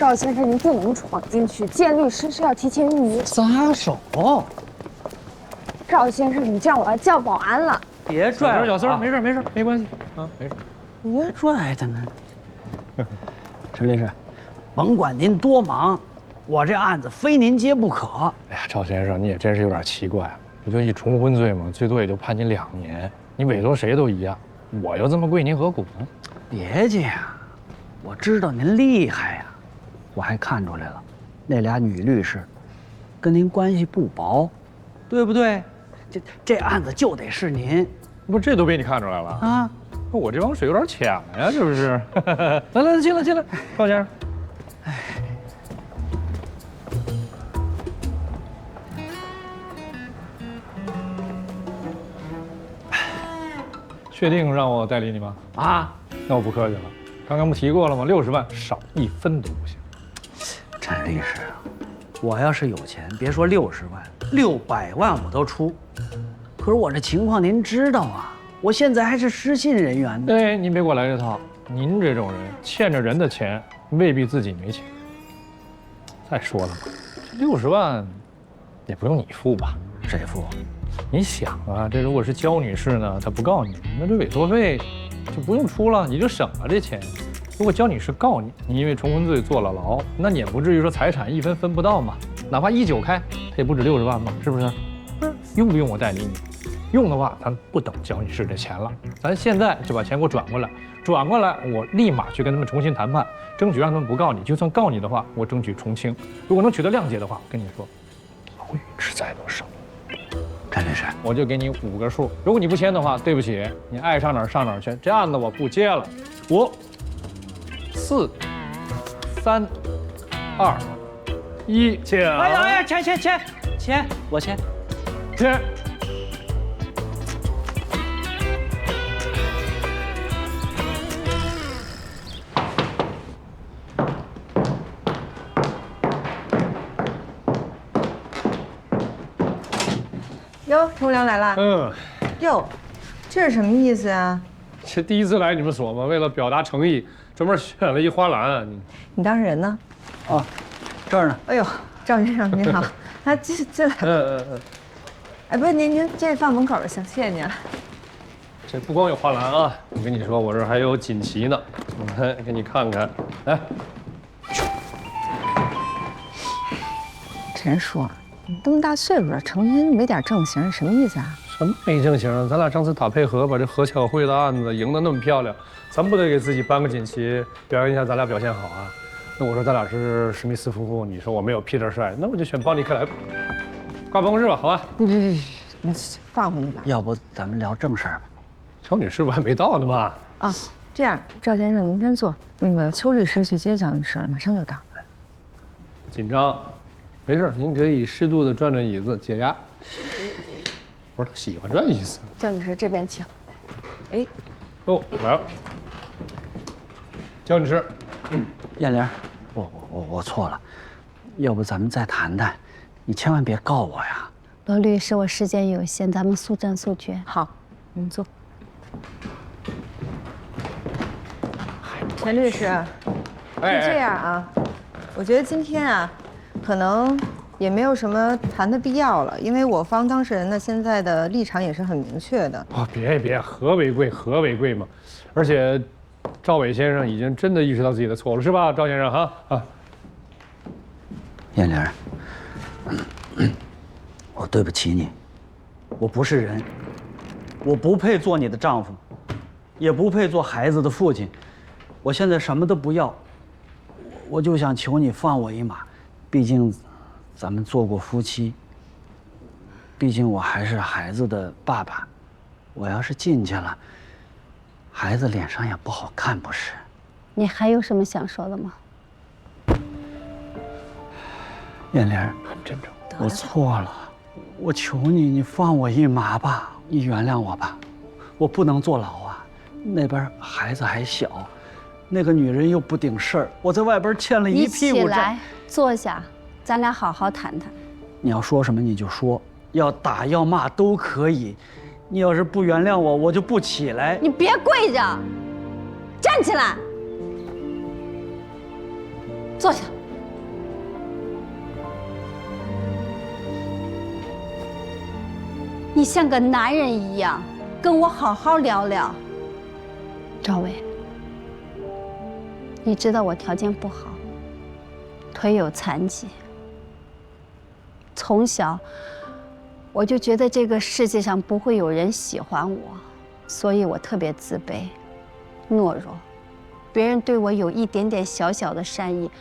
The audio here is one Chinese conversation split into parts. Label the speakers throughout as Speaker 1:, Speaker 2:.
Speaker 1: 赵先生，您不能闯进去，见律师是要提前预约。
Speaker 2: 撒手！
Speaker 1: 赵先生，你这样我要叫保安了。
Speaker 2: 别拽我！
Speaker 3: 小三，没事没事，没关系啊，没事。
Speaker 2: 别拽他呢。陈律师，甭管您多忙，我这案子非您接不可。
Speaker 3: 哎呀，赵先生，你也真是有点奇怪。不就一重婚罪吗？最多也就判你2年，你委托谁都一样。我又这么贵，您何苦呢？
Speaker 2: 别介呀，我知道您厉害呀，我还看出来了，那俩女律师跟您关系不薄，对不对？这案子就得是您，
Speaker 3: 不，这都被你看出来了
Speaker 2: 啊！
Speaker 3: 我这帮水有点浅了呀，是不是？来来，进来进来，赵先生。确定让我代理你吗？
Speaker 2: 啊，
Speaker 3: 那我不客气了。刚刚不提过了吗？60万少1分都不行。
Speaker 2: 陈律师，我要是有钱，别说60万，600万我都出。可是我这情况您知道啊，我现在还是失信人员呢。
Speaker 3: 哎，您别给我来这套。您这种人欠着人的钱，未必自己没钱。再说了嘛，这60万也不用你付吧？
Speaker 2: 谁付？
Speaker 3: 你想啊，这如果是焦女士呢，她不告你，那这委托费就不用出了，你就省了这钱。如果焦女士告你，你因为重婚罪坐了牢，那你也不至于说财产1分分不到嘛。哪怕1.9开，它也不止60万嘛，是不是？用不用我代理你？用的话，咱不等焦女士这钱了，咱现在就把钱给我转过来，转过来我立马去跟他们重新谈判，争取让他们不告你。就算告你的话，我争取从轻。如果能取得谅解的话，跟你说，牢狱之灾都省。
Speaker 2: 陈律师，
Speaker 3: 我就给你5个数，如果你不签的话，对不起，你爱上哪儿上哪儿去，这案子我不接了。5、4、3、2、1，签。
Speaker 2: 哎，签，我签。
Speaker 3: 签。
Speaker 4: 哟，陈无良来了。
Speaker 3: 嗯，
Speaker 4: 哟，这是什么意思啊？
Speaker 3: 这第一次来你们所嘛，为了表达诚意，专门选了一花篮。
Speaker 4: 你当事人呢？
Speaker 2: 哦，这儿呢。
Speaker 4: 哎呦，赵先生您好，啊，进来。哎，不是您这放门口就行，谢谢您啊。
Speaker 3: 这不光有花篮啊，我跟你说，我这儿还有锦旗呢，我来给你看看。来，
Speaker 4: 陈叔，你这么大岁数了，成天没点正形，什么意思啊？
Speaker 3: 什么没正形啊？咱俩上次打配合，把这何巧慧的案子赢得那么漂亮，咱不得给自己颁个锦旗，表扬一下咱俩表现好啊？那我说咱俩是史密斯夫妇，你说我没有 Peter 帅，那我就选邦尼克莱。挂办公室吧，好吧？
Speaker 4: 别，放回去吧。
Speaker 2: 要不咱们聊正事儿吧？
Speaker 3: 乔女士不还没到呢吗？
Speaker 4: 啊，这样，赵先生您先坐，那个邱律师去接赵律师了，马上就到。
Speaker 3: 紧张，没事，您可以适度的转转椅子解压。不是他喜欢这意思。
Speaker 1: 赵女士这边请。哎，
Speaker 3: 哦，来了。焦女士，
Speaker 2: 燕玲，我错了，要不咱们再谈谈，你千万别告我呀。
Speaker 5: 罗律师，我时间有限，咱们速战速决。
Speaker 4: 好，您坐。陈律师，是这样啊，我觉得今天啊，可能也没有什么谈的必要了，因为我方当事人呢现在的立场也是很明确的。
Speaker 3: 哦，别，和为贵嘛。而且，赵伟先生已经真的意识到自己的错误了，是吧，赵先生哈啊？
Speaker 2: 燕玲，我对不起你，我不是人，我不配做你的丈夫，也不配做孩子的父亲。我现在什么都不要，我就想求你放我一马，毕竟咱们做过夫妻，毕竟我还是孩子的爸爸，我要是进去了，孩子脸上也不好看，不是？
Speaker 5: 你还有什么想说的吗？
Speaker 2: 燕玲，
Speaker 3: 很真诚。
Speaker 2: 我错了，我求你，你放我一马吧，你原谅我吧，我不能坐牢啊，那边孩子还小。那个女人又不顶事儿，我在外边欠了一屁股债。
Speaker 5: 你起来，坐下，咱俩好好谈谈。
Speaker 2: 你要说什么你就说，要打要骂都可以。你要是不原谅我，我就不起来。
Speaker 5: 你别跪着，站起来。坐下。你像个男人一样，跟我好好聊聊。赵伟，你知道我条件不好，腿有残疾。从小我就觉得这个世界上不会有人喜欢我，所以我特别自卑、懦弱。别人对我有一点点小小的善意，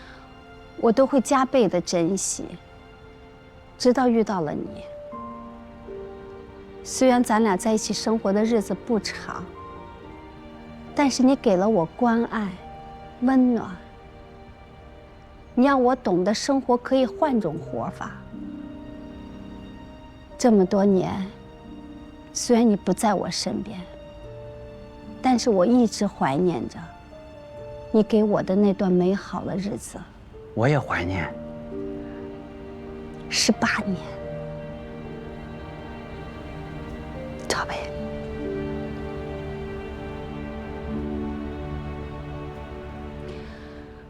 Speaker 5: 我都会加倍的珍惜。直到遇到了你，虽然咱俩在一起生活的日子不长，但是你给了我关爱、温暖。你让我懂得生活可以换种活法。这么多年，虽然你不在我身边，但是我一直怀念着你给我的那段美好的日子。
Speaker 2: 我也怀念。
Speaker 5: 18年，赵薇，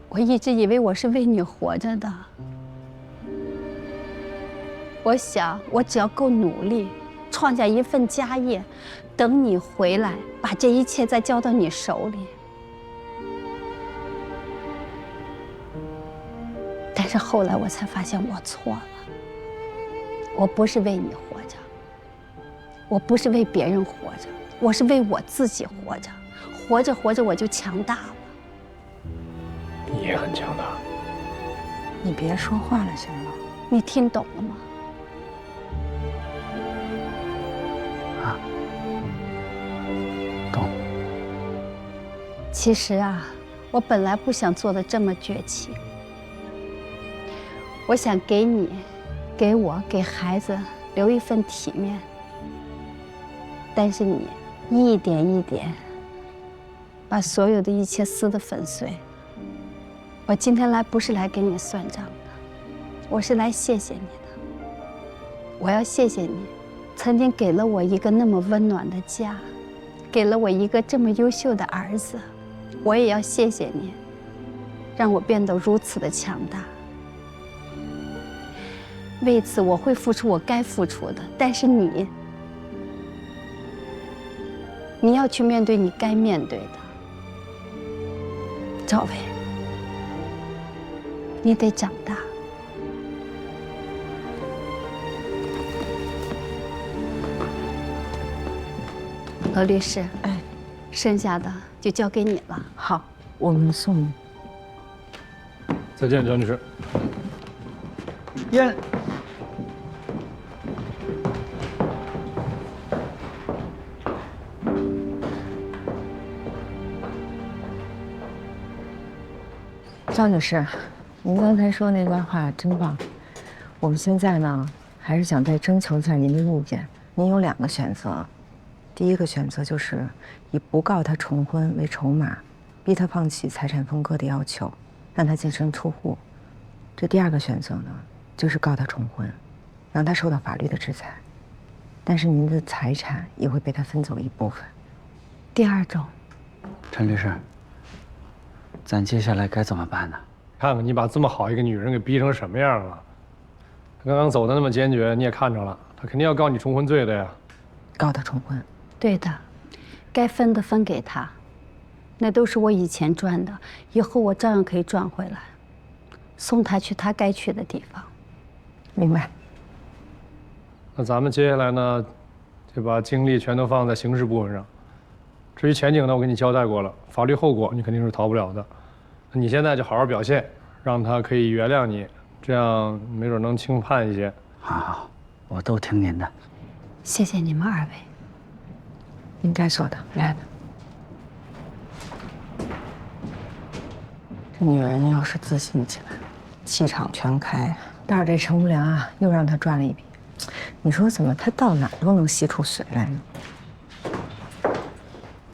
Speaker 5: 我一直以为我是为你活着的。我想，我只要够努力，创下一份家业，等你回来，把这一切再交到你手里。但是后来我才发现我错了，我不是为你活着，我不是为别人活着，我是为我自己活着。活着活着我就强大了。
Speaker 3: 你也很强大。
Speaker 4: 你别说话了，行吗？
Speaker 5: 你听懂了吗？
Speaker 2: 啊，懂。
Speaker 5: 其实啊，我本来不想做的这么绝情。我想给你、给我、给孩子留一份体面，但是你一点一点把所有的一切撕得粉碎。我今天来不是来给你算账的，我是来谢谢你的。我要谢谢你，曾经给了我一个那么温暖的家，给了我一个这么优秀的儿子。我也要谢谢你，让我变得如此的强大。为此我会付出我该付出的，但是你要去面对你该面对的。赵薇，你得长大。罗律师，
Speaker 4: 哎，
Speaker 5: 剩下的就交给你了。
Speaker 4: 好，我们送你。
Speaker 3: 再见，焦女士。
Speaker 2: 燕。
Speaker 4: 赵女士，您刚才说那段话真棒。我们现在呢，还是想再征求一下您的意见。您有2个选择，第一个选择就是以不告他重婚为筹码，逼他放弃财产分割的要求，让他净身出户。这第2个选择呢，就是告他重婚，让他受到法律的制裁，但是您的财产也会被他分走一部分。
Speaker 5: 第2种，
Speaker 2: 陈律师，咱接下来该怎么办呢？
Speaker 3: 看看你把这么好一个女人给逼成什么样了！她刚刚走的那么坚决，你也看着了，她肯定要告你重婚罪的呀。
Speaker 4: 告他重婚？
Speaker 5: 对的，该分的分给他，那都是我以前赚的，以后我照样可以赚回来，送他去他该去的地方。
Speaker 4: 明白。
Speaker 3: 那咱们接下来呢，就把精力全都放在刑事部分上。至于前景呢，我给你交代过了，法律后果你肯定是逃不了的。你现在就好好表现，让他可以原谅你，这样没准能轻判一些。
Speaker 2: 好好，我都听您的。
Speaker 5: 谢谢你们2位。
Speaker 4: 应该说的，来。这女人要是自信起来，气场全开，倒是这陈无良啊，又让她赚了一笔。你说怎么她到哪都能吸出水来呢？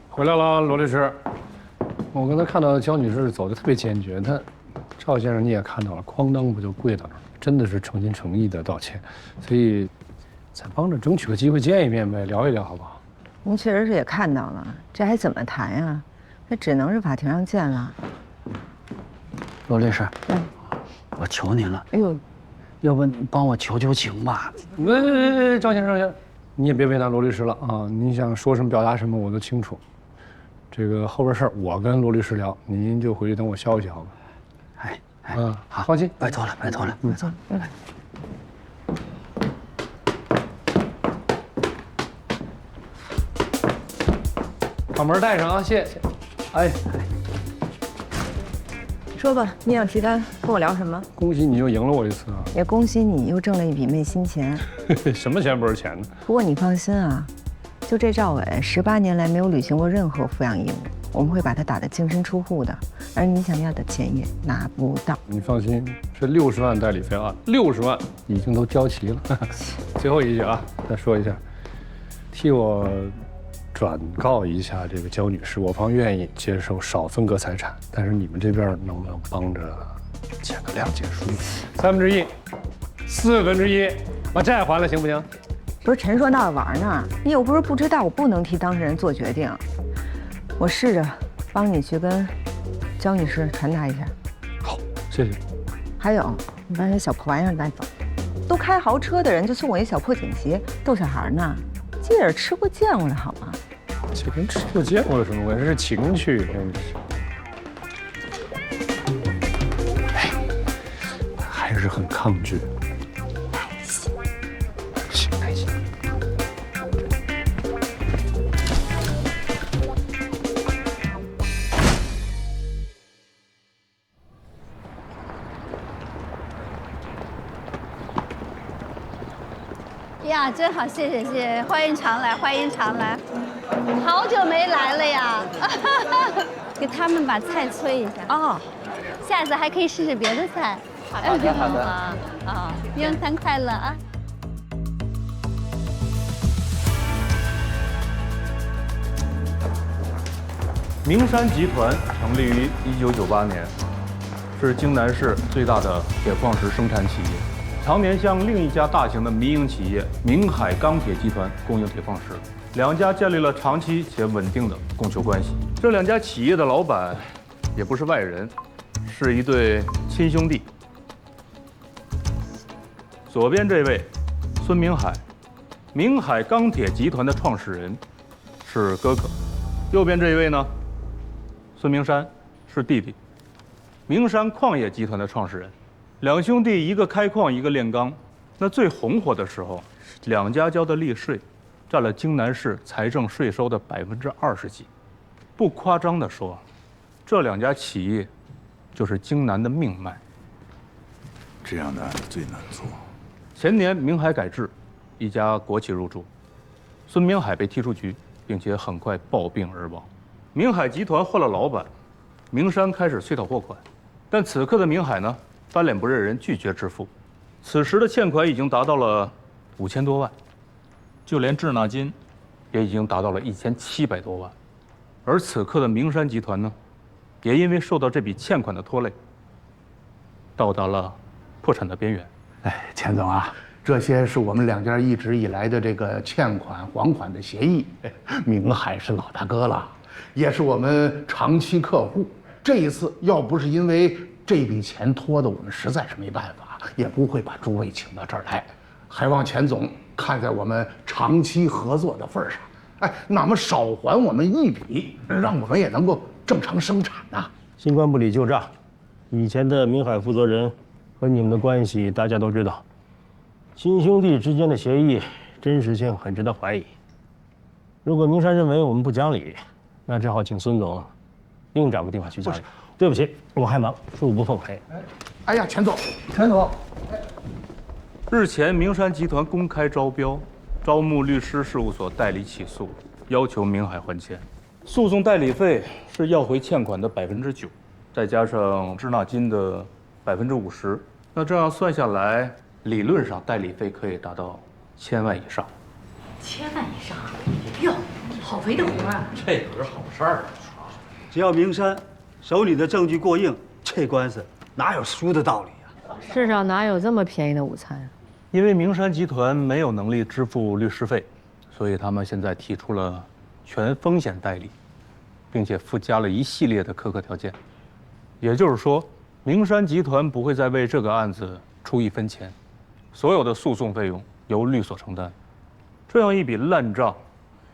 Speaker 3: 回来了，罗律师。我刚才看到焦女士走得特别坚决，赵先生你也看到了，哐当不就跪到那儿，真的是诚心诚意的道歉。所以，咱帮着争取个机会见一面呗，聊一聊好不好？
Speaker 4: 您确实是也看到了，这还怎么谈呀？这只能是法庭上见了。
Speaker 2: 罗律师，我求您了，
Speaker 4: 哎呦，
Speaker 2: 要不你帮我求求情吧？
Speaker 3: 张先生，你也别为难罗律师了啊！你想说什么、表达什么，我都清楚。这个后边事儿我跟罗律师聊，您就回去等我消息好吧？
Speaker 2: 哎，
Speaker 3: 好，放心，
Speaker 2: 拜托了，拜托了。
Speaker 4: 走，来。
Speaker 3: 把门带上啊，谢谢。
Speaker 2: 哎，
Speaker 4: 说吧，你想提单，跟我聊什么？
Speaker 3: 恭喜你又赢了我一次啊！
Speaker 4: 也恭喜你又挣了一笔昧心钱。
Speaker 3: 什么钱不是钱呢？
Speaker 4: 不过你放心啊，就这赵伟18年来没有履行过任何抚养义务，我们会把他打得净身出户的，而你想要的钱也拿不到。
Speaker 3: 你放心，这60万代理费啊，60万已经都交齐了。最后一句啊，再说一下，替我转告一下这个焦女士，我方愿意接受少分割财产，但是你们这边能不能帮着签个谅解书？1/3、1/4，把债还了行不行？
Speaker 4: 不是陈说闹着玩呢，你又不是不知道我不能替当事人做决定，我试着帮你去跟焦女士传达一下。
Speaker 3: 好，谢谢。
Speaker 4: 还有，你把那小破玩意儿带走。都开豪车的人就送我一小破锦旗，逗小孩呢。这也是吃过见过的好吗？
Speaker 3: 这跟吃过见过有什么关系？这是情趣，真是。哎，还是很抗拒。耐心。
Speaker 5: 呀，真好，谢谢谢谢，欢迎常来，欢迎常来，好久没来了呀，给他们把菜催一下哦，下次还可以试试别的菜。好的好的啊，元旦快乐啊！
Speaker 6: 明山集团成立于1998年，是京南市最大的铁矿石生产企业。常年向另一家大型的民营企业明海钢铁集团供应铁矿石，两家建立了长期且稳定的供求关系。这两家企业的老板也不是外人，是一对亲兄弟。左边这位孙明海，明海钢铁集团的创始人，是哥哥；右边这一位呢，孙明山是弟弟，明山矿业集团的创始人。两兄弟一个开矿，一个炼钢。那最红火的时候，两家交的利税，占了京南市财政税收的20%几。不夸张地说，这两家企业就是京南的命脉。
Speaker 7: 这样的案子最难做。
Speaker 6: 前年明海改制，一家国企入驻，孙明海被踢出局，并且很快暴病而亡。明海集团换了老板，明山开始催讨货款，但此刻的明海呢？翻脸不认人，拒绝支付。此时的欠款已经达到了5000多万，就连滞纳金也已经达到了1700多万。而此刻的明山集团呢，也因为受到这笔欠款的拖累，到达了破产的边缘。
Speaker 7: 哎，钱总啊，这些是我们两家一直以来的这个欠款还款的协议。明海是老大哥了，也是我们长期客户。这一次要不是因为这笔钱拖得我们实在是没办法，也不会把诸位请到这儿来。还望钱总看在我们长期合作的份上，哎，哪么少还我们一笔，让我们也能够正常生产呐。
Speaker 8: 新官不理旧账，以前的明海负责人和你们的关系大家都知道，亲兄弟之间的协议真实性很值得怀疑。如果明山认为我们不讲理，那只好请孙总另找个地方去讲理。对不起，我还忙，恕不奉陪。
Speaker 7: 哎呀，钱总，
Speaker 6: 日前，明山集团公开招标，招募律师事务所代理起诉，要求明海还钱。诉讼代理费是要回欠款的9%，再加上滞纳金的50%。那这样算下来，理论上代理费可以达到1000万以上。
Speaker 9: 1000万以上，哟，好肥的活啊！
Speaker 2: 这可是好事儿。只要明山手里的证据过硬，这官司哪有输的道理呀？
Speaker 4: 世上哪有这么便宜的午餐？
Speaker 6: 因为明山集团没有能力支付律师费，所以他们现在提出了全风险代理，并且附加了一系列的苛刻条件。也就是说，明山集团不会再为这个案子出1分钱，所有的诉讼费用由律所承担。这样一笔烂账，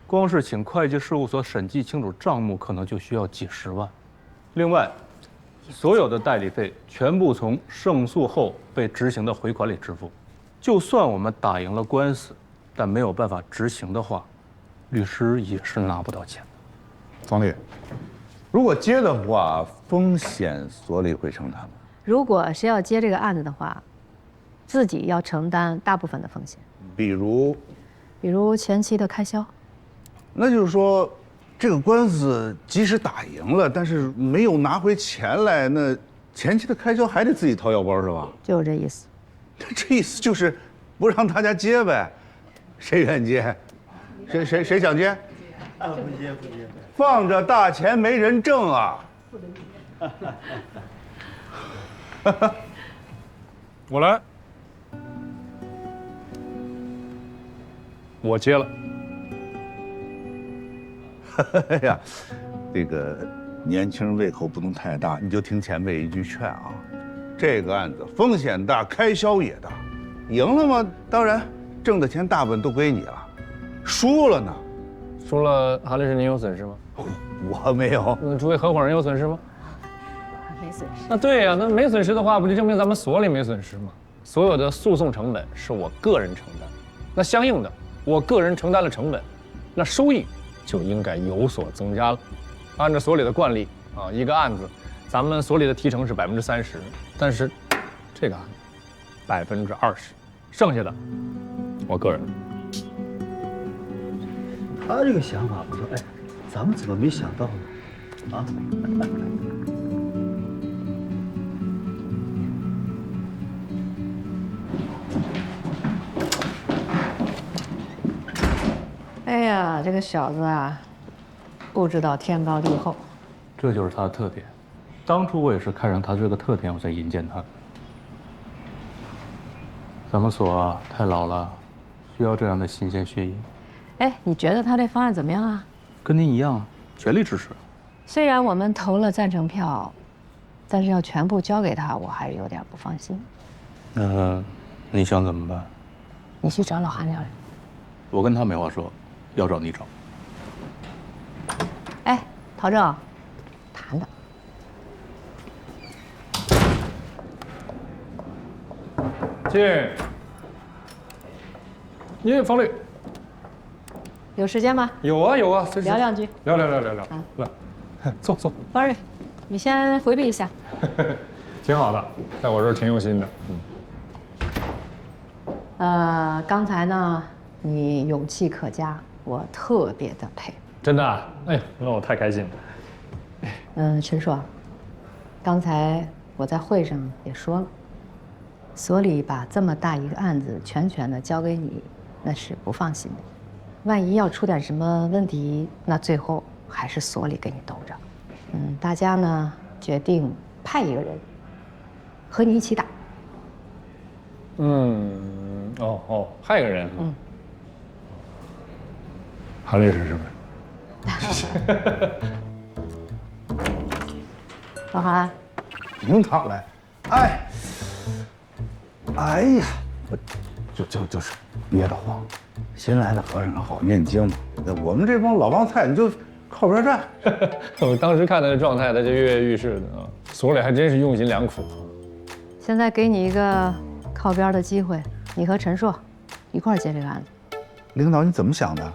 Speaker 6: 光是请会计事务所审计清楚账目，可能就需要几10万。另外，所有的代理费全部从胜诉后被执行的回款里支付。就算我们打赢了官司，但没有办法执行的话，律师也是拿不到钱的。
Speaker 10: 方律，如果接的话，风险所里会承担吗？
Speaker 11: 如果是要接这个案子的话，自己要承担大部分的风险，
Speaker 10: 比如
Speaker 11: 前期的开销。
Speaker 10: 那就是说，这个官司即使打赢了，但是没有拿回钱来，那前期的开销还得自己掏腰包是吧？
Speaker 11: 就是这意思。
Speaker 10: 这意思就是不让大家接呗，谁愿接？谁想接？
Speaker 2: 不接。
Speaker 10: 放着大钱没人挣啊！
Speaker 3: 我来，我接了。
Speaker 10: 哎呀，这个年轻人胃口不能太大，你就听前辈一句劝啊。这个案子风险大，开销也大，赢了嘛，当然挣的钱大部分都归你了，输了呢？
Speaker 3: 输了，韩律师您有损失吗？
Speaker 10: 我没有。
Speaker 3: 诸位合伙人有损失吗？
Speaker 11: 没损失。
Speaker 3: 那对呀，那没损失的话，不就证明咱们所里没损失吗？所有的诉讼成本是我个人承担，那相应的，我个人承担了成本，那收益就应该有所增加了。按照所里的惯例啊，一个案子，咱们所里的提成是30%，但是这个案子20%，剩下的我个人。
Speaker 2: 他这个想法不错，哎，咱们怎么没想到呢？啊？
Speaker 11: 哎呀，这个小子啊，不知道天高地厚。
Speaker 6: 这就是他的特点。当初我也是看上他这个特点，我才引荐他。咱们所啊太老了，需要这样的新鲜血液。
Speaker 11: 哎，你觉得他这方案怎么样啊？
Speaker 6: 跟您一样，全力支持。
Speaker 11: 虽然我们投了赞成票，但是要全部交给他，我还是有点不放心。
Speaker 6: 那你想怎么办？
Speaker 11: 你去找老韩聊聊。
Speaker 6: 我跟他没话说，要找你找。
Speaker 11: 哎，陶正，谈的。
Speaker 3: 进。您方律。
Speaker 11: 有时间吗？
Speaker 3: 有啊有啊，
Speaker 11: 聊两句。
Speaker 3: 聊。来，坐。
Speaker 11: 方瑞，你先回避一下。
Speaker 3: 挺好的，在我这儿挺用心的。
Speaker 11: 刚才呢，你勇气可嘉，我特别的佩服。
Speaker 3: 真的啊？哎呀，那我太开心了。
Speaker 11: 陈硕，刚才我在会上也说了，所里把这么大一个案子全的交给你，那是不放心的。万一要出点什么问题，那最后还是所里给你兜着。大家呢决定派一个人和你一起打。
Speaker 3: 派一个人。韩律师是不是？
Speaker 11: 老韩，
Speaker 10: 您躺来。哎呀，就是憋得慌。新来的和尚好念经，我们这帮老帮菜，你就靠边站。
Speaker 3: 我当时看他的状态，他就跃跃欲试的啊，所里还真是用心良苦。
Speaker 11: 现在给你一个靠边的机会，你和陈硕一块儿接这个案子。
Speaker 10: 领导，你怎么想的？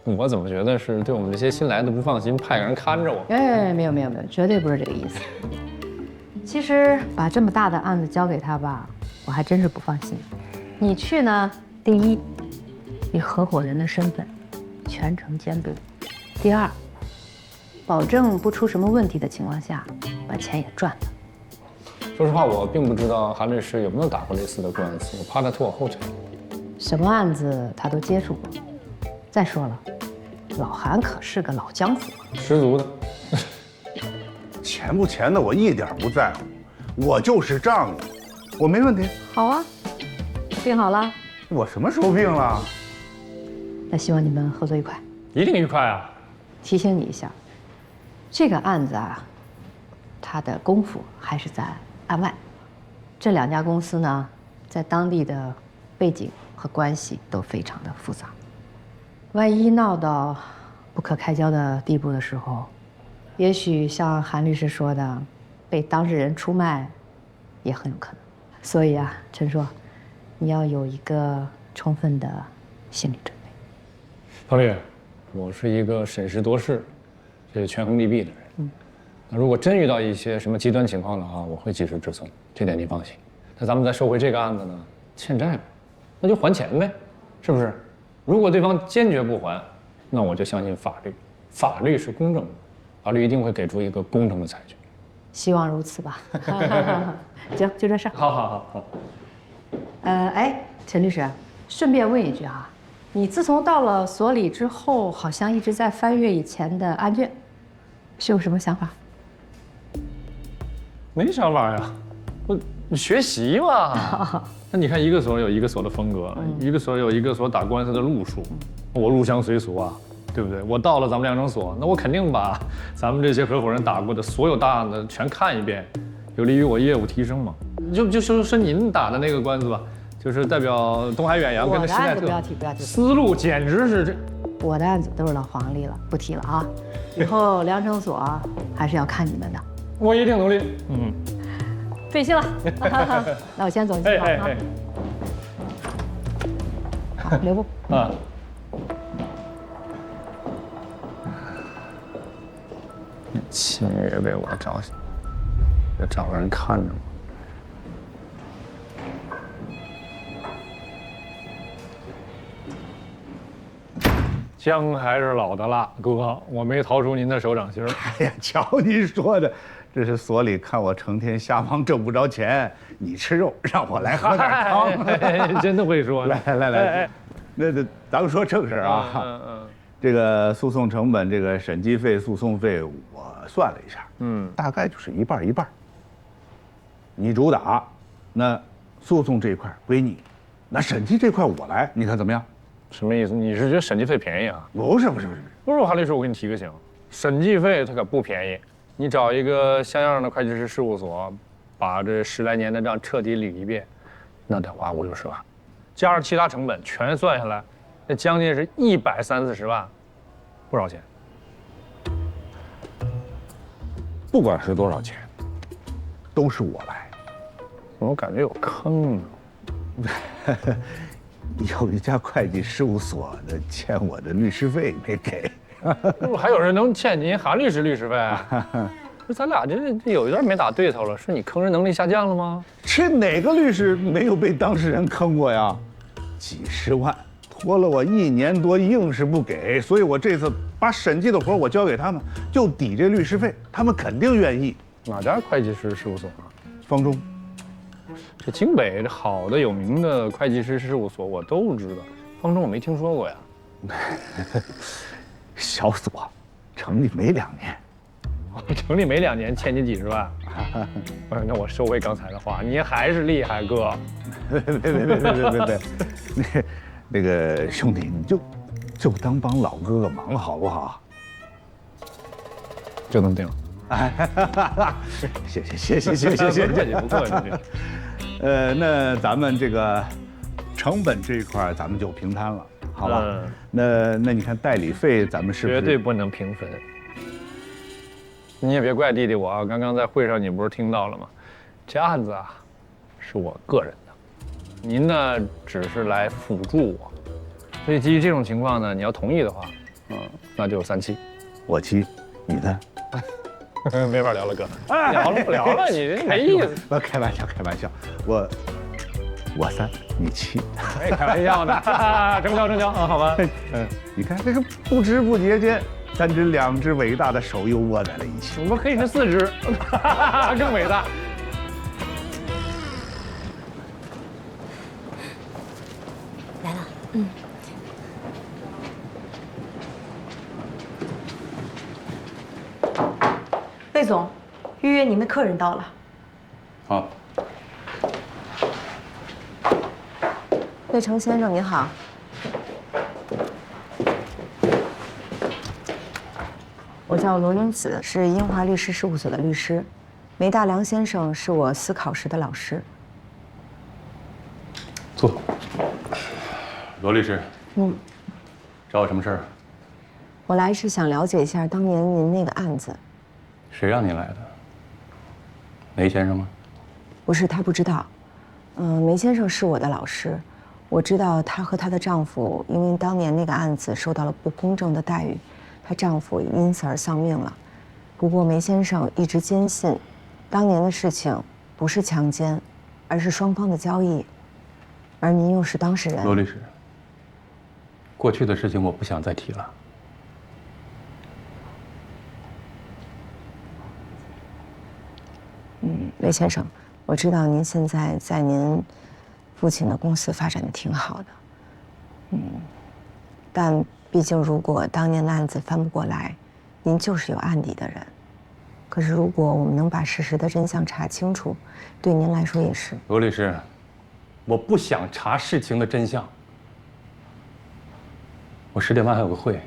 Speaker 3: 我怎么觉得是对我们这些新来的不放心，派个人看着我？
Speaker 11: 哎，没有，绝对不是这个意思。其实把这么大的案子交给他吧，我还真是不放心。你去呢，第一，以合伙人的身份全程监督；第二，保证不出什么问题的情况下，把钱也赚了。
Speaker 3: 说实话，我并不知道韩律师有没有打过类似的官司，我怕他拖我后腿。
Speaker 11: 什么案子他都接触过。再说了，老韩可是个老江湖，
Speaker 3: 十足的。
Speaker 10: 钱不钱的我一点不在乎，我就是仗义，我没问题。
Speaker 11: 好啊，病好了？
Speaker 10: 我什么时候病了？
Speaker 11: 那希望你们合作愉快。
Speaker 3: 一定愉快啊！
Speaker 11: 提醒你一下，这个案子啊，他的功夫还是在案外。这2家公司呢，在当地的背景和关系都非常的复杂，万一闹到不可开交的地步的时候，也许像韩律师说的，被当事人出卖，也很有可能。所以啊，陈硕，你要有一个充分的心理准备。
Speaker 3: 方律，我是一个审时度势、这权衡利弊的人。那如果真遇到一些什么极端情况的话，我会及时止损，这点你放心。那咱们再说回这个案子呢，欠债嘛，那就还钱呗，是不是？如果对方坚决不还，那我就相信法律，法律是公正的，法律一定会给出一个公正的裁决。
Speaker 11: 希望如此吧。行，就这事儿。
Speaker 3: 好。
Speaker 11: 哎，陈律师，顺便问一句哈，你自从到了所里之后，好像一直在翻阅以前的案卷，是有什么想法？
Speaker 3: 没想法呀，我学习嘛。那你看，一个所有一个所的风格，一个所有一个所打官司的路数，我入乡随俗啊，对不对？我到了咱们量证所，那我肯定把咱们这些合伙人打过的所有大案子全看一遍，有利于我业务提升嘛。就说您打的那个官司吧，就是代表东海远洋跟那施耐特，
Speaker 11: 不要提，
Speaker 3: 思路简直是这。
Speaker 11: 我的案子都是老黄历了，不提了啊。以后量证所还是要看你们的。
Speaker 3: 我一定努力。
Speaker 11: 费心了。那我先走一下啊。好，留步。
Speaker 3: 亲也被我找个人看着吗？姜还是老的辣，哥，我没逃出您的手掌心儿。
Speaker 10: 哎呀，瞧您说的，这是所里看我成天瞎忙挣不着钱，你吃肉，让我来喝点汤。
Speaker 3: 真的会说。
Speaker 10: 来，那咱们说正事啊。这个诉讼成本，这个审计费、诉讼费，我算了一下，大概就是一半一半。你主打，那诉讼这一块归你，那审计这块我来，你看怎么样？
Speaker 3: 什么意思？你是觉得审计费便宜啊？
Speaker 10: 不是，
Speaker 3: 韩律师，我给你提个醒，审计费它可不便宜。你找一个像样的会计师事务所，把这10来年的账彻底捋一遍，那得花50、60万，加上其他成本全算下来，那将近是130、40万，不少钱。
Speaker 10: 不管是多少钱，都是我来。
Speaker 3: 我感觉有坑呢。
Speaker 10: 有一家会计事务所的欠我的律师费没给，
Speaker 3: 还有人能欠您韩律师律师费？这咱俩这有一段没打对头了，是你坑人能力下降了吗？
Speaker 10: 这哪个律师没有被当事人坑过呀？几十万，拖了我1年多，硬是不给，所以我这次把审计的活我交给他们，就抵这律师费，他们肯定愿意。
Speaker 3: 哪家会计师事务所啊？
Speaker 10: 方中。
Speaker 3: 这京北这好的有名的会计师事务所我都知道，方中我没听说过呀。
Speaker 10: 小所，成立没2年，
Speaker 3: 成立没2年，欠你几十万。那我收回刚才的话，您还是厉害，哥。
Speaker 10: 别，那个兄弟，你就当帮老哥哥忙好不好？
Speaker 3: 就能定。
Speaker 10: 谢谢，
Speaker 3: 不客气。
Speaker 10: 那咱们这个成本这一块咱们就平摊了，好吧？那你看代理费咱们是不是
Speaker 3: 绝对不能平分？你也别怪弟弟我啊，刚刚在会上你不是听到了吗？这案子啊是我个人的，您呢只是来辅助我，所以基于这种情况呢，你要同意的话，那就3期，
Speaker 10: 我期，你呢？
Speaker 3: 没法聊了，哥，聊了不聊了，你这没意思。
Speaker 10: 开玩笑，我3，你7。
Speaker 3: 哎，开玩笑呢，成交啊，好吧。
Speaker 10: 你看这个不知不觉间，3只2只伟大的手又握在了一起。
Speaker 3: 我们可以是4只，更伟大。
Speaker 9: 来了，
Speaker 12: 魏总，预约您的客人到了。
Speaker 6: 好。
Speaker 4: 魏成先生您好。我叫罗云子，是英华律师事务所的律师。梅大良先生是我司考时的老师。
Speaker 6: 坐。罗律师。找我什么事儿？
Speaker 4: 我来是想了解一下当年您那个案子。
Speaker 6: 谁让您来的？梅先生吗？
Speaker 4: 不是，他不知道。梅先生是我的老师，我知道她和她的丈夫因为当年那个案子受到了不公正的待遇，她丈夫因此而丧命了。不过梅先生一直坚信，当年的事情不是强奸，而是双方的交易，而您又是当事人。
Speaker 6: 罗律师，过去的事情我不想再提了。
Speaker 4: 韦先生，我知道您现在在您父亲的公司发展的挺好的，但毕竟如果当年的案子翻不过来，您就是有案底的人。可是如果我们能把事实的真相查清楚，对您来说也是。
Speaker 6: 罗律师，我不想查事情的真相。我10点半还有个会，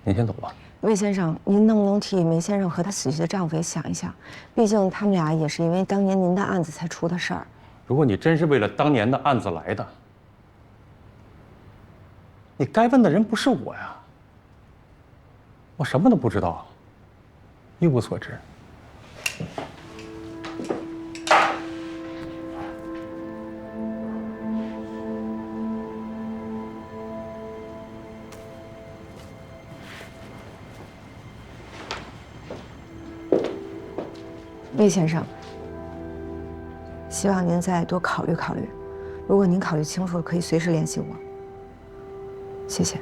Speaker 6: 您先走吧。
Speaker 4: 魏先生，您能不能替梅先生和他死去的丈夫也想一想？毕竟他们俩也是因为当年您的案子才出的事儿。
Speaker 6: 如果你真是为了当年的案子来的，你该问的人不是我呀。我什么都不知道，一无所知。
Speaker 4: 魏先生，希望您再多考虑考虑。如果您考虑清楚了，可以随时联系我。谢谢。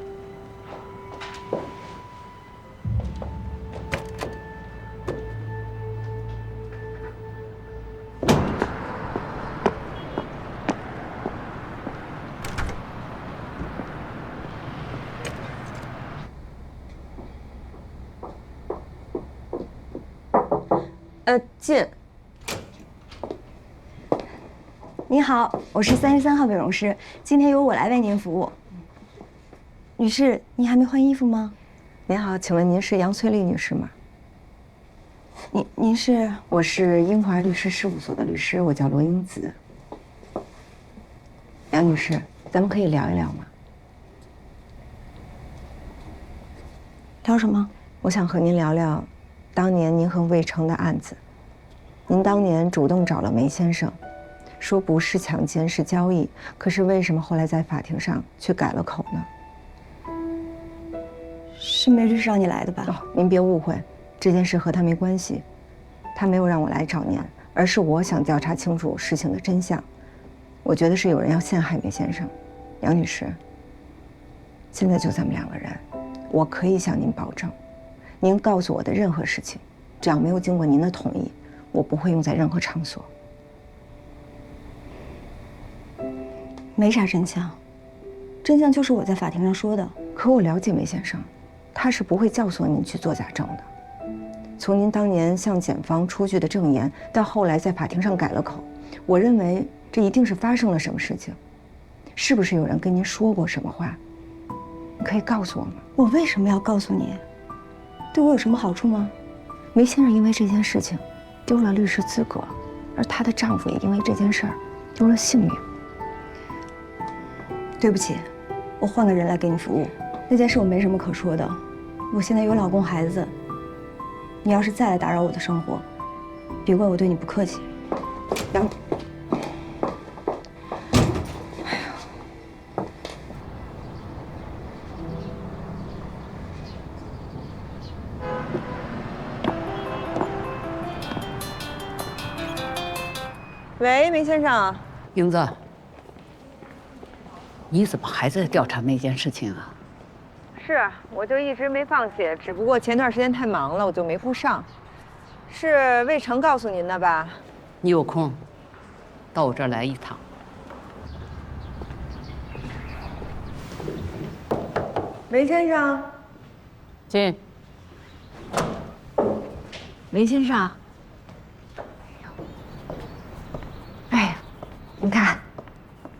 Speaker 13: 进。你好，我是33号美容师，今天由我来为您服务。女士，您还没换衣服吗？
Speaker 4: 您好，请问您是杨翠丽女士吗？
Speaker 13: 您是？
Speaker 4: 我是英华律师事务所的律师，我叫罗英子。杨女士，咱们可以聊一聊吗？
Speaker 13: 聊什么？
Speaker 4: 我想和您聊聊当年您和魏成的案子。您当年主动找了梅先生，说不是强奸是交易，可是为什么后来在法庭上却改了口呢？
Speaker 13: 是梅律师让你来的吧？
Speaker 4: 哦，您别误会，这件事和他没关系，他没有让我来找您，而是我想调查清楚事情的真相。我觉得是有人要陷害梅先生。杨女士，现在就咱们2个人，我可以向您保证，您告诉我的任何事情，只要没有经过您的同意，我不会用在任何场所。
Speaker 13: 没啥真相，真相就是我在法庭上说的。
Speaker 4: 可我了解梅先生，他是不会教唆您去做假证的。从您当年向检方出具的证言，到后来在法庭上改了口，我认为这一定是发生了什么事情。是不是有人跟您说过什么话？你可以告诉我吗？
Speaker 13: 我为什么要告诉你？对我有什么好处吗？
Speaker 4: 梅先生因为这件事情丢了律师资格，而她的丈夫也因为这件事儿丢了性命。
Speaker 13: 对不起，我换个人来给你服务。那件事我没什么可说的，我现在有老公孩子，你要是再来打扰我的生活，别怪我对你不客气。杨，
Speaker 1: 喂，梅先生。
Speaker 14: 英子，你怎么还在调查那件事情啊？
Speaker 1: 是，我就一直没放弃，只不过前段时间太忙了，我就没顾上。是魏成告诉您的吧？
Speaker 14: 你有空到我这儿来一趟。
Speaker 1: 梅先生，
Speaker 14: 进。
Speaker 4: 梅先生，哎呀，您看，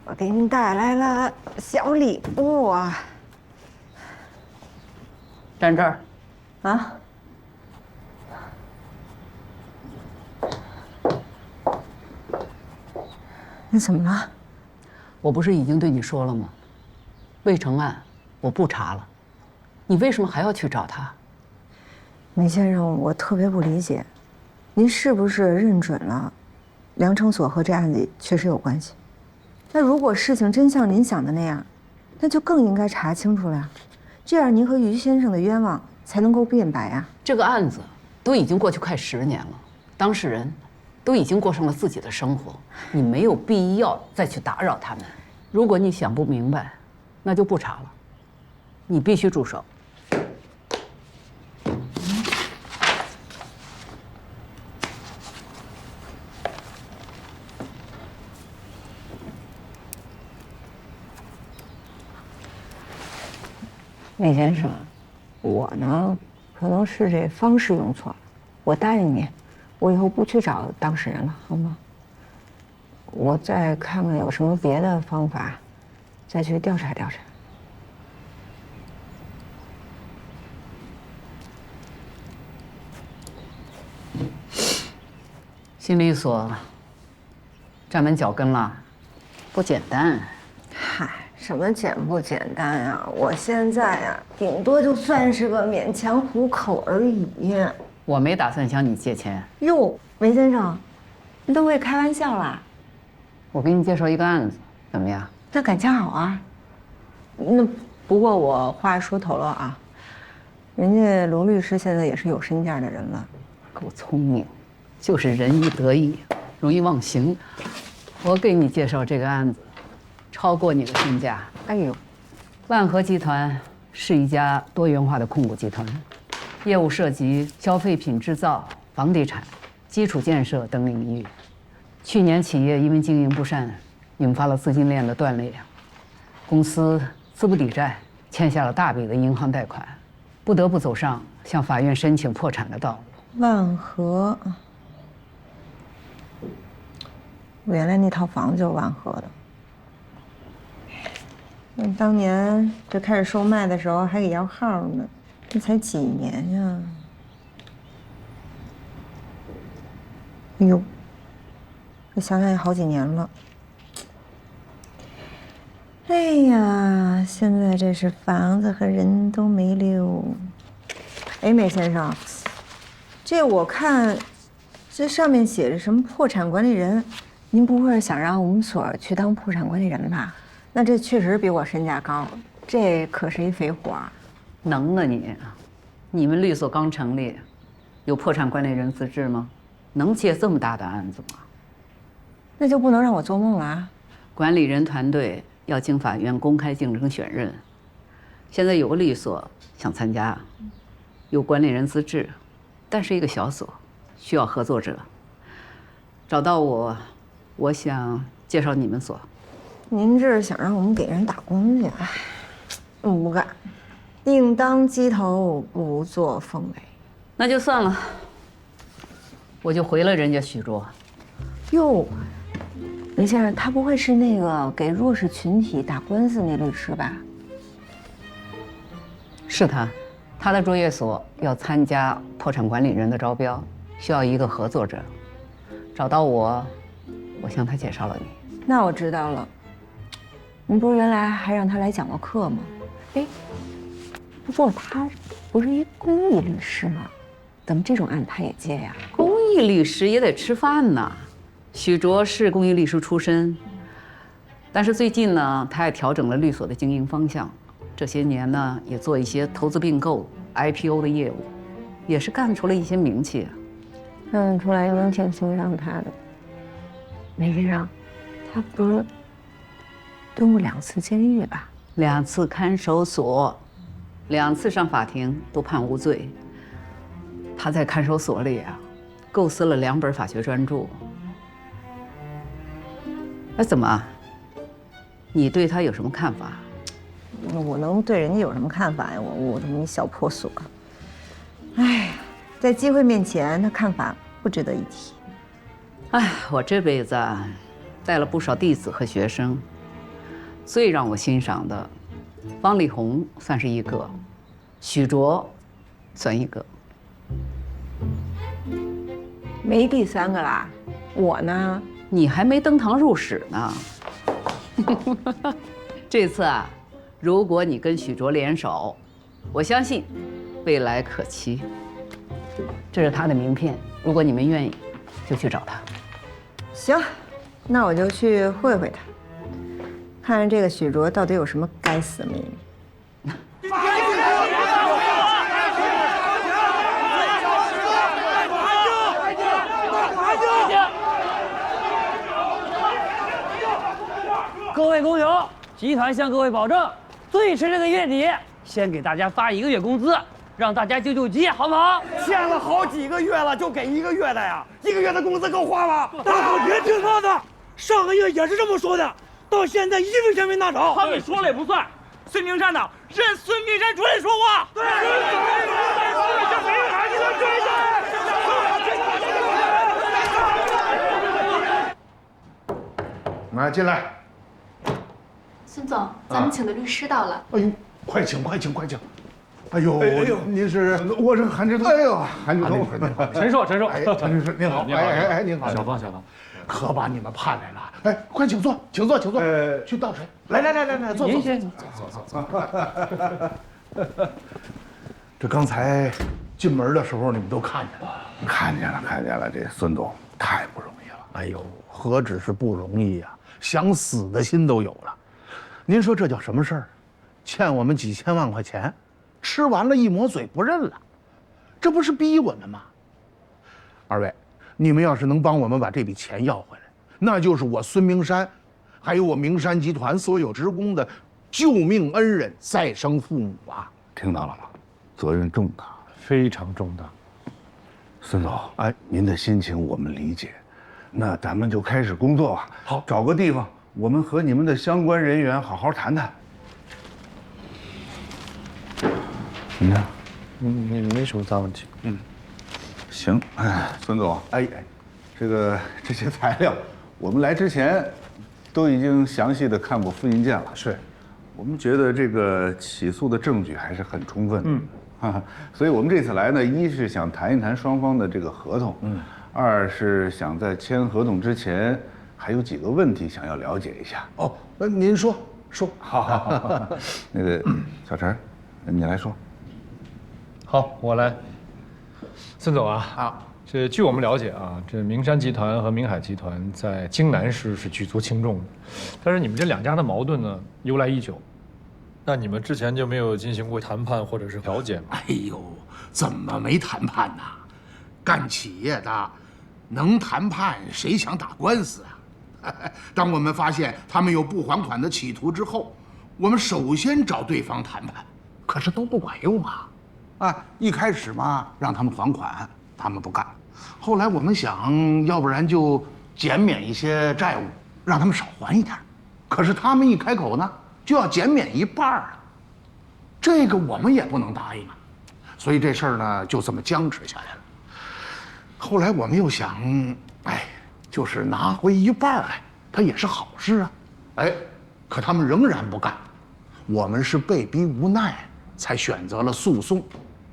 Speaker 4: 我给您带来了小礼物啊。
Speaker 14: 站这儿。
Speaker 1: 啊？
Speaker 4: 那怎么了？
Speaker 14: 我不是已经对你说了吗？魏成案我不查了，你为什么还要去找他？
Speaker 4: 梅先生，我特别不理解，您是不是认准了梁成锁和这案子确实有关系？那如果事情真像您想的那样，那就更应该查清楚了呀，这样您和于先生的冤枉才能够辩白啊。
Speaker 14: 这个案子都已经过去快10年了，当事人都已经过上了自己的生活，你没有必要再去打扰他们。如果你想不明白，那就不查了，你必须住手。
Speaker 4: 梅先生，我呢，可能是这方式用错了，我答应你，我以后不去找当事人了，好吗？我再看看有什么别的方法，再去调查调查。
Speaker 14: 新律所站稳脚跟了，不简单。
Speaker 4: 嗨，什么简不简单啊？我现在呀，顶多就算是个勉强糊口而已。
Speaker 14: 我没打算向你借钱。
Speaker 4: 哟，梅先生，你都会开玩笑啦？
Speaker 14: 我给你介绍一个案子，怎么样？
Speaker 4: 那感情好啊。那不过我话说头了啊，人家罗律师现在也是有身价的人了，
Speaker 14: 够聪明，就是人一得意，容易忘形。我给你介绍这个案子，超过你的身价。
Speaker 4: 哎呦，
Speaker 14: 万和集团是一家多元化的控股集团，业务涉及消费品制造、房地产、基础建设等领域。去年企业因为经营不善，引发了资金链的断裂，公司资不抵债，欠下了大笔的银行贷款，不得不走上向法院申请破产的道路。
Speaker 4: 万和，原来那套房子就是万和的。那当年这开始售卖的时候还给摇号呢，这才几年呀？哎呦，这想想也好几年了。哎呀，现在这是房子和人都没溜。哎，梅先生，这我看这上面写着什么破产管理人，您不会是想让我们所去当破产管理人吧？那这确实比我身价高，这可是一肥活。
Speaker 14: 能啊你！你们律所刚成立，有破产管理人资质吗？能接这么大的案子吗？
Speaker 4: 那就不能让我做梦了啊！
Speaker 14: 管理人团队要经法院公开竞争选任。现在有个律所想参加，有管理人资质，但是一个小所，需要合作者。找到我，我想介绍你们所。
Speaker 4: 您这是想让我们给人打工去？哎，不干，宁当鸡头不如做凤尾。
Speaker 14: 那就算了，我就回了人家许卓。
Speaker 4: 哟，林先生，他不会是那个给弱势群体打官司那律师吧？
Speaker 14: 是他，他的卓越所要参加破产管理人的招标，需要一个合作者。找到我，我向他介绍了你。
Speaker 4: 那我知道了。您不是原来还让他来讲过课吗？哎，不过他不是一公益律师吗？怎么这种案他也接呀？
Speaker 14: 公益律师也得吃饭呐。许卓是公益律师出身，但是最近呢，他也调整了律所的经营方向。这些年呢，也做一些投资并购、IPO 的业务，也是干出了一些名气。
Speaker 4: 看得出来，又能挺欣赏他的。梅先生，他不是蹲过2次监狱吧
Speaker 14: ？2次看守所，2次上法庭都判无罪。他在看守所里啊，构思了2本法学专著。那怎么？你对他有什么看法？
Speaker 4: 我能对人家有什么看法呀？我这么一小破所，哎呀，在机会面前，他看法不值得一提。
Speaker 14: 哎，我这辈子啊，带了不少弟子和学生，最让我欣赏的，方力宏算是一个，许卓算一个，
Speaker 4: 没第3个啦。我呢，
Speaker 14: 你还没登堂入室呢。这次啊，如果你跟许卓联手，我相信未来可期。这是他的名片，如果你们愿意，就去找他。
Speaker 1: 行，那我就去会会他，看看这个许卓到底有什么该死的秘密。
Speaker 2: 各位工友，集团向各位保证，最迟这个月底先给大家发1个月工资，让大家救救急，好不好？
Speaker 15: 欠了好几个月了，就给1个月的呀？1个月的工资够花吗？大伙别听他的，上个月也是这么说的，到现在1分钱没拿着。
Speaker 16: 他们说了也不算，孙明山呢，任孙明山主任说话。对，
Speaker 7: 来，进来。
Speaker 17: 孙总，咱们请的律师到了。
Speaker 7: 哎呦，快请，快请，快请！哎呦，您是？我是韩志东。哎呦，韩志东，
Speaker 3: 陈硕，
Speaker 7: 哎，陈律师您好，哎，您好，
Speaker 3: 小芳，
Speaker 7: 可把你们盼来了。哎，快请坐，请坐，请坐。去倒水。来，坐。
Speaker 3: 您先
Speaker 7: 坐。这刚才进门的时候，你们都看见了。看见了，这孙总太不容易了。哎呦，何止是不容易呀，想死的心都有了。您说这叫什么事儿？欠我们几千万块钱，吃完了一抹嘴不认了，这不是逼我们吗？二位，你们要是能帮我们把这笔钱要回来，那就是我孙明山，还有我明山集团所有职工的救命恩人、再生父母啊！
Speaker 10: 听到了吗？责任重大，
Speaker 3: 非常重大。
Speaker 10: 孙总，哎，您的心情我们理解，那咱们就开始工作吧。
Speaker 7: 好，
Speaker 10: 找个地方，我们和你们的相关人员好好谈谈。怎么样？
Speaker 3: 没什么大问题。
Speaker 10: 行。哎，孙总，这些材料，我们来之前都已经详细的看过复印件了。
Speaker 7: 是，
Speaker 10: 我们觉得这个起诉的证据还是很充分的。所以我们这次来呢，一是想谈一谈双方的这个合同，二是想在签合同之前还有几个问题想要了解一下。
Speaker 7: 哦，您说。
Speaker 10: 好。那个小陈，你来说。
Speaker 3: 好，我来。孙总这据我们了解啊，这明山集团和明海集团在京南市是举足轻重的，但是你们这2家的矛盾呢由来已久，那你们之前就没有进行过谈判或者是调解吗？
Speaker 7: 哎呦，怎么没谈判呢？干企业的能谈判，谁想打官司啊？当我们发现他们有不还款的企图之后，我们首先找对方谈判，可是都不管用啊！一开始嘛，让他们还款，他们不干。后来我们想，要不然就减免一些债务，让他们少还一点。可是他们一开口呢，就要减免1半啊！这个我们也不能答应啊，所以这事儿呢就这么僵持下来了。后来我们又想，就是拿回1半来，它也是好事啊。可他们仍然不干，我们是被逼无奈才选择了诉讼。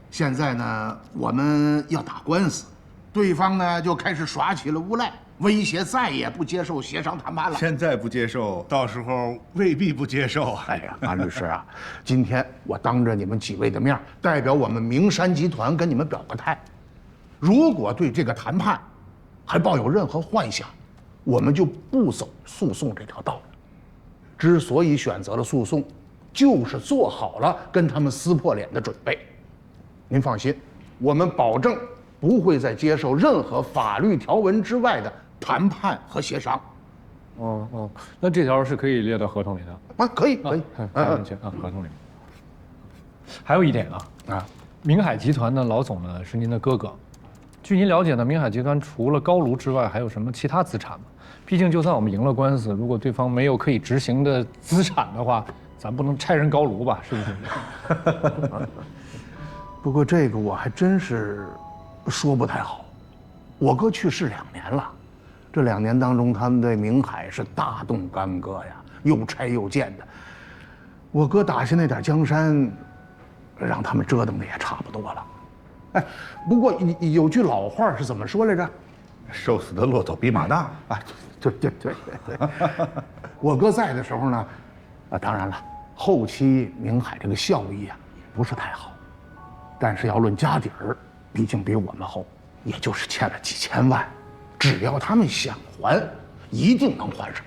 Speaker 7: 现在呢，我们要打官司，对方呢就开始耍起了无赖，威胁再也不接受协商谈判了。
Speaker 10: 现在不接受，到时候未必不接受。
Speaker 7: 安律师啊，今天我当着你们几位的面，代表我们明山集团跟你们表个态，如果对这个谈判还抱有任何幻想，我们就不走诉讼这条道路。之所以选择了诉讼，就是做好了跟他们撕破脸的准备。您放心，我们保证不会再接受任何法律条文之外的谈判和协商。
Speaker 3: 那这条是可以列到合同里的
Speaker 7: 可以。
Speaker 3: 合同里面。还有一点明海集团的老总呢是您的哥哥，据您了解呢，明海集团除了高炉之外，还有什么其他资产吗？毕竟就算我们赢了官司，如果对方没有可以执行的资产的话，咱不能拆人高炉吧？是不是？
Speaker 7: 不过这个我还真是说不太好。我哥去世2年了，这2年当中，他们对明海是大动干戈呀，又拆又建的。我哥打下那点江山，让他们折腾的也差不多了。不过有句老话是怎么说来着？
Speaker 10: 瘦死的骆驼比马大
Speaker 7: 啊！对。我哥在的时候呢，当然了，后期明海这个效益啊不是太好，但是要论家底儿，毕竟比我们厚，也就是欠了几千万，只要他们想还，一定能还上。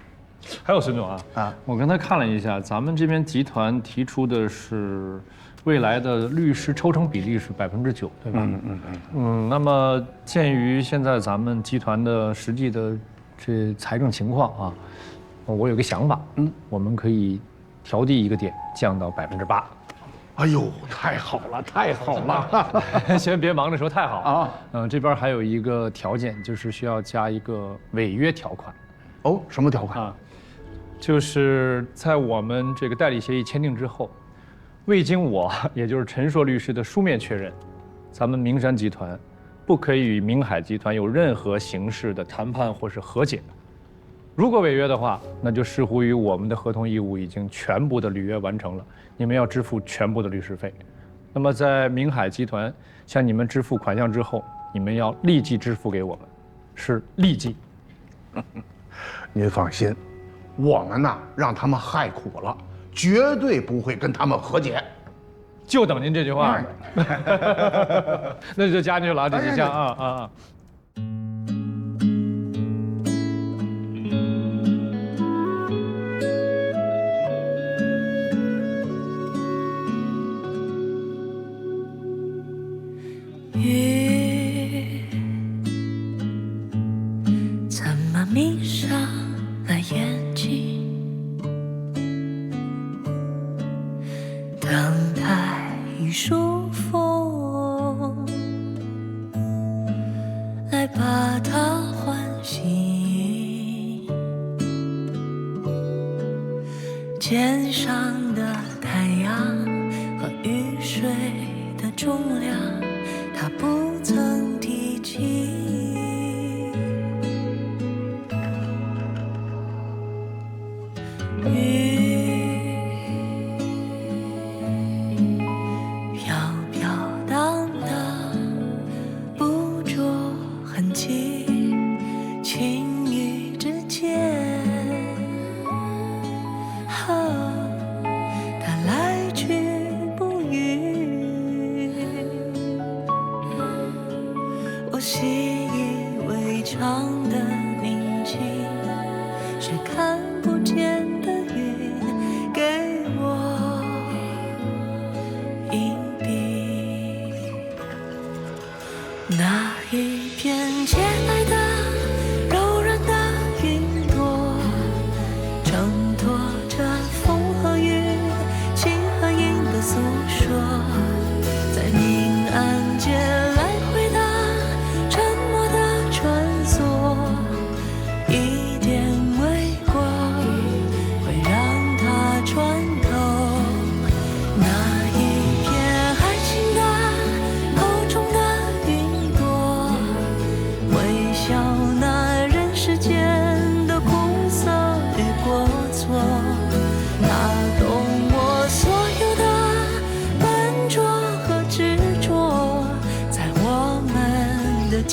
Speaker 3: 还有孙总我刚才看了一下，咱们这边集团提出的是未来的律师抽成比例是9%，对吧？那么鉴于现在咱们集团的实际的这财政情况啊，我有个想法，我们可以调低一个点，降到8%。
Speaker 7: 哎呦，太好了，太好了！
Speaker 3: 先别忙着说太好啊。这边还有一个条件，就是需要加一个违约条款。
Speaker 7: 哦，什么条款
Speaker 3: 啊？就是在我们这个代理协议签订之后，未经我，也就是陈硕律师的书面确认，咱们明山集团不可以与明海集团有任何形式的谈判或是和解。如果违约的话，那就视乎于我们的合同义务已经全部的履约完成了，你们要支付全部的律师费。那么在明海集团向你们支付款项之后，你们要立即支付给我们，是立即。
Speaker 7: 您放心，我们呢让他们害苦了，绝对不会跟他们和解。
Speaker 3: 就等您这句话。那就加进去了啊，这几项啊。
Speaker 18: 雨怎么迷上了眼睛？等待一束风来把它唤醒，肩上的太阳和雨水的重量，他不曾提起。雨飘飘荡荡，不着痕迹，轻语之间，它来去不语。我习以为常的宁静，是看不见的云给我隐蔽。那一片洁白的柔软的云朵，挣脱着风和雨，晴和阴的诉说，在明暗间来回的沉默的穿梭，一点微光会让它穿透。那一片爱情的口中的云朵，微笑那人世间的苦涩与过错，它懂我所有的笨拙和执着，在我们的前